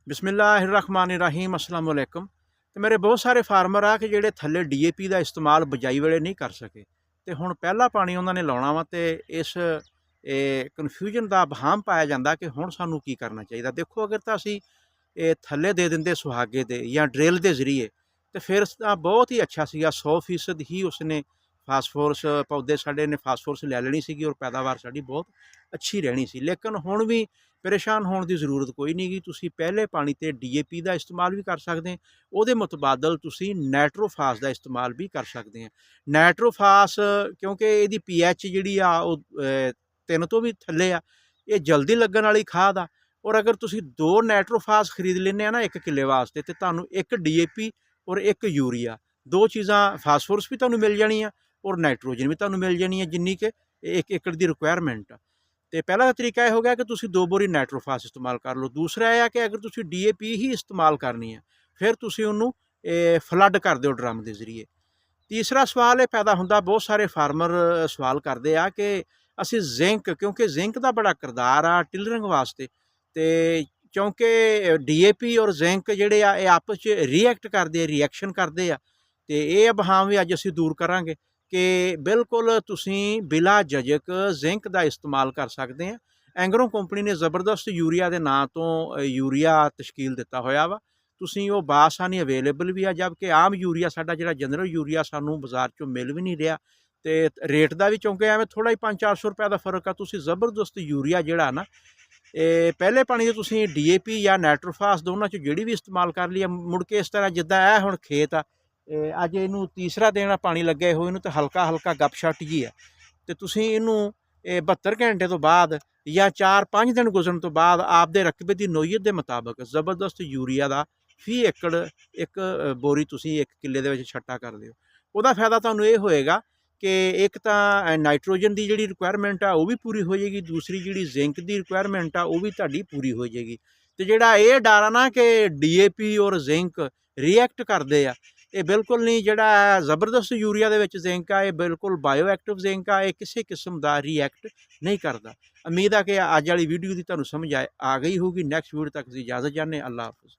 बिस्मिल्लाहिर्रहमानिर्रहीम अस्सलाम वालेकुम। तो मेरे बहुत सारे फार्मर आ कि ਜਿਹੜੇ ਥੱਲੇ ਡੀਏਪੀ ਦਾ ਇਸਤੇਮਾਲ ਬਜਾਈ ਵੇਲੇ ਨਹੀਂ ਕਰ ਸਕੇ ਤੇ ਹੁਣ ਪਹਿਲਾ ਪਾਣੀ ਉਹਨਾਂ ਨੇ ਲਾਉਣਾ ਵਾ ਤੇ ਇਸ ਕਨਫਿਊਜ਼ਨ ਦਾ ਵਹਾਮ ਪਾਇਆ ਜਾਂਦਾ ਕਿ ਹੁਣ ਸਾਨੂੰ ਕੀ ਕਰਨਾ ਚਾਹੀਦਾ। ਦੇਖੋ ਅਗਰ ਤਾਂ ਅਸੀਂ ਇਹ ਥੱਲੇ ਦੇ ਦਿੰਦੇ ਸੁਹਾਗੇ ਦੇ ਜਾਂ ਡਰਿਲ ਦੇ ਜ਼ਰੀਏ ਤੇ ਫਿਰ ਤਾਂ ਬਹੁਤ ਹੀ ਅੱਛਾ ਸੀਗਾ। 100% ਹੀ ਉਸਨੇ ਫਾਸਫੋਰਸ ਪੌਦੇ ਸਾਡੇ ਨੇ ਫਾਸਫੋਰਸ ਲੈ ਲੈਣੀ ਸੀਗੀ ਔਰ ਪੈਦਾਵਾਰ ਸਾਡੀ ਬਹੁਤ ਅੱਛੀ ਰਹਿਣੀ ਸੀ। ਲੇਕਿਨ ਹੁਣ ਵੀ ਪਰੇਸ਼ਾਨ ਹੋਣ ਦੀ ਜ਼ਰੂਰਤ ਕੋਈ ਨਹੀਂ ਗੀ। ਤੁਸੀਂ ਪਹਿਲੇ ਪਾਣੀ ਤੇ ਡੀਏਪੀ ਦਾ ਇਸਤੇਮਾਲ ਵੀ ਕਰ ਸਕਦੇ ਹੋ, ਉਹਦੇ ਮੁਤਬਾਦਲ ਤੁਸੀਂ ਨਾਈਟ੍ਰੋਫਾਸ ਦਾ ਇਸਤੇਮਾਲ ਵੀ ਕਰ ਸਕਦੇ ਆ। ਨਾਈਟ੍ਰੋਫਾਸ ਕਿਉਂਕਿ ਇਹਦੀ ਪੀਐਚ ਜਿਹੜੀ ਆ ਉਹ 3 ਤੋਂ ਵੀ ਥੱਲੇ ਆ, ਇਹ ਜਲਦੀ ਲੱਗਣ ਵਾਲੀ ਖਾਦ ਆ। ਔਰ ਅਗਰ ਤੁਸੀਂ 2 ਨਾਈਟ੍ਰੋਫਾਸ ਖਰੀਦ ਲੈਂਦੇ ਆ ਨਾ 1 ਕਿੱਲੇ ਵਾਸਤੇ ਤੇ ਤੁਹਾਨੂੰ 1 ਡੀਏਪੀ ਔਰ 1 ਯੂਰੀਆ, 2 ਚੀਜ਼ਾਂ ਫਾਸਫੋਰਸ ਵੀ ਤੁਹਾਨੂੰ ਮਿਲ ਜਾਣੀ ਆ ਔਰ ਨਾਈਟ੍ਰੋਜਨ ਵੀ ਤੁਹਾਨੂੰ ਮਿਲ ਜਾਣੀ ਹੈ ਜਿੰਨੀ ਕਿ 1 ਏਕੜ ਦੀ ਰਿਕੁਆਇਰਮੈਂਟ ਆ। ਤੇ ਪਹਿਲਾ ਤਾਂ ਤਰੀਕਾ ਇਹ ਹੋ ਗਿਆ ਕਿ ਤੁਸੀਂ 2 ਬੋਰੀ ਨਾਈਟ੍ਰੋਫਾਸ ਇਸਤੇਮਾਲ ਕਰ ਲਓ। ਦੂਸਰਾ ਇਹ ਆ ਕਿ ਅਗਰ ਤੁਸੀਂ ਡੀਏਪੀ ਹੀ ਇਸਤੇਮਾਲ ਕਰਨੀ ਹੈ ਫਿਰ ਤੁਸੀਂ ਉਹਨੂੰ ਫਲੱਡ ਕਰ ਦਿਓ ਡਰਮ ਦੇ ਜ਼ਰੀਏ। ਤੀਸਰਾ ਸਵਾਲ ਇਹ ਪੈਦਾ ਹੁੰਦਾ, ਬਹੁਤ ਸਾਰੇ ਫਾਰਮਰ ਸਵਾਲ ਕਰਦੇ ਆ ਕਿ ਅਸੀਂ ਜ਼ਿੰਕ, ਕਿਉਂਕਿ ਜ਼ਿੰਕ ਦਾ ਬੜਾ ਕਿਰਦਾਰ ਆ ਟਿਲਰਿੰਗ ਵਾਸਤੇ, ਤੇ ਕਿਉਂਕਿ ਡੀਏਪੀ ਔਰ ਜ਼ਿੰਕ ਜਿਹੜੇ ਆ ਇਹ ਆਪਸ 'ਚ ਰਿਐਕਟ ਕਰਦੇ ਆ, ਰਿਐਕਸ਼ਨ ਕਰਦੇ ਆ। ਤੇ ਇਹ ਅਭਾਵ ਵੀ ਅੱਜ ਅਸੀਂ ਦੂਰ ਕਰਾਂਗੇ ਕਿ ਬਿਲਕੁਲ ਤੁਸੀਂ ਬਿਲਾ ਝਿਜਕ ਜ਼ਿੰਕ ਦਾ ਇਸਤੇਮਾਲ ਕਰ ਸਕਦੇ ਆ। ਐਂਗਰੋ ਕੰਪਨੀ ਨੇ ਜ਼ਬਰਦਸਤ ਯੂਰੀਆ ਦੇ ਨਾਂ ਤੋਂ ਯੂਰੀਆ ਤਸ਼ਕੀਲ ਦਿੱਤਾ ਹੋਇਆ ਵਾ, ਤੁਸੀਂ ਉਹ ਬਾਸਾਨੀ ਅਵੇਲੇਬਲ ਵੀ ਆ। ਜਦਕਿ ਆਮ ਯੂਰੀਆ ਸਾਡਾ ਜਿਹੜਾ ਜਨਰਲ ਯੂਰੀਆ ਸਾਨੂੰ ਬਾਜ਼ਾਰ 'ਚੋਂ ਮਿਲ ਵੀ ਨਹੀਂ ਰਿਹਾ ਤੇ ਰੇਟ ਦਾ ਵੀ ਕਿਉਂਕਿ ਐਵੇਂ ਥੋੜ੍ਹਾ ਹੀ 500-400 ਰੁਪਏ ਦਾ ਫਰਕ ਆ। ਤੁਸੀਂ ਜ਼ਬਰਦਸਤ ਯੂਰੀਆ ਜਿਹੜਾ ਨਾ ਇਹ ਪਹਿਲੇ ਪਾਣੀ ਦੇ ਤੁਸੀਂ ਡੀਏਪੀ ਜਾਂ ਨਾਈਟ੍ਰੋਫਾਸ ਦੋਨਾਂ 'ਚ ਜਿਹੜੀ ਵੀ ਇਸਤੇਮਾਲ ਕਰ ਲਈ, ਮੁੜ ਕੇ ਇਸ ਤਰ੍ਹਾਂ ਜਿੱਦਾਂ ਇਹ ਹੁਣ ਖੇਤ ਆ, ਅੱਜ ਇਹਨੂੰ ਤੀਸਰਾ ਦਿਨ ਪਾਣੀ ਲੱਗਿਆ ਹੋਇਆ, ਇਹਨੂੰ ਤਾਂ ਹਲਕਾ ਹਲਕਾ ਗੱਪਸ਼ੱਟ ਜੀ ਹੈ। ਤੇ ਤੁਸੀਂ ਇਹਨੂੰ 72 ਘੰਟੇ ਤੋਂ ਬਾਅਦ ਜਾਂ 4-5 ਦਿਨ ਗੁਜ਼ਰਨ ਤੋਂ ਬਾਅਦ ਆਪਦੇ ਰਕਬੇ ਦੀ ਨੋਈਅਤ ਦੇ ਮੁਤਾਬਕ ਜ਼ਬਰਦਸਤ ਯੂਰੀਆ ਦਾ ਫੀ ਏਕੜ 1 ਬੋਰੀ ਤੁਸੀਂ 1 ਕਿੱਲੇ ਦੇ ਵਿੱਚ ਛੱਟਾ ਕਰ ਦਿਓ। ਉਹਦਾ ਫਾਇਦਾ ਤੁਹਾਨੂੰ ਇਹ ਹੋਏਗਾ ਕਿ ਇੱਕ ਤਾਂ ਨਾਈਟ੍ਰੋਜਨ ਦੀ ਜਿਹੜੀ ਰਿਕੁਆਇਰਮੈਂਟ ਆ ਉਹ ਵੀ ਪੂਰੀ ਹੋ ਜਾਏਗੀ, ਦੂਸਰੀ ਜਿਹੜੀ ਜ਼ਿੰਕ ਦੀ ਰਿਕੁਆਇਰਮੈਂਟ ਆ ਉਹ ਵੀ ਤੁਹਾਡੀ ਪੂਰੀ ਹੋ ਜਾਏਗੀ। ਤੇ ਜਿਹੜਾ ਇਹ ਡਰ ਆ ਨਾ ਕਿ ਡੀਏਪੀ ਔਰ ਜ਼ਿੰਕ ਰਿਐਕਟ ਕਰਦੇ ਆ, ਇਹ ਬਿਲਕੁਲ ਨਹੀਂ। ਜਿਹੜਾ ਜ਼ਬਰਦਸਤ ਯੂਰੀਆ ਦੇ ਵਿੱਚ ਜ਼ਿੰਕ ਆ ਇਹ ਬਿਲਕੁਲ ਬਾਇਓ ਐਕਟਿਵ ਜ਼ਿੰਕ ਆ, ਇਹ ਕਿਸੇ ਕਿਸਮ ਦਾ ਰਿਐਕਟ ਨਹੀਂ ਕਰਦਾ। ਉਮੀਦ ਆ ਕਿ ਅੱਜ ਵਾਲੀ ਵੀਡੀਓ ਦੀ ਤੁਹਾਨੂੰ ਸਮਝ ਆ ਗਈ ਹੋਊਗੀ। ਨੈਕਸਟ ਵੀਡੀਓ ਤੱਕ ਦੀ ਇਜਾਜ਼ਤ ਚਾਹੁੰਦੇ। ਅੱਲਾ ਹਾਫਿਜ਼।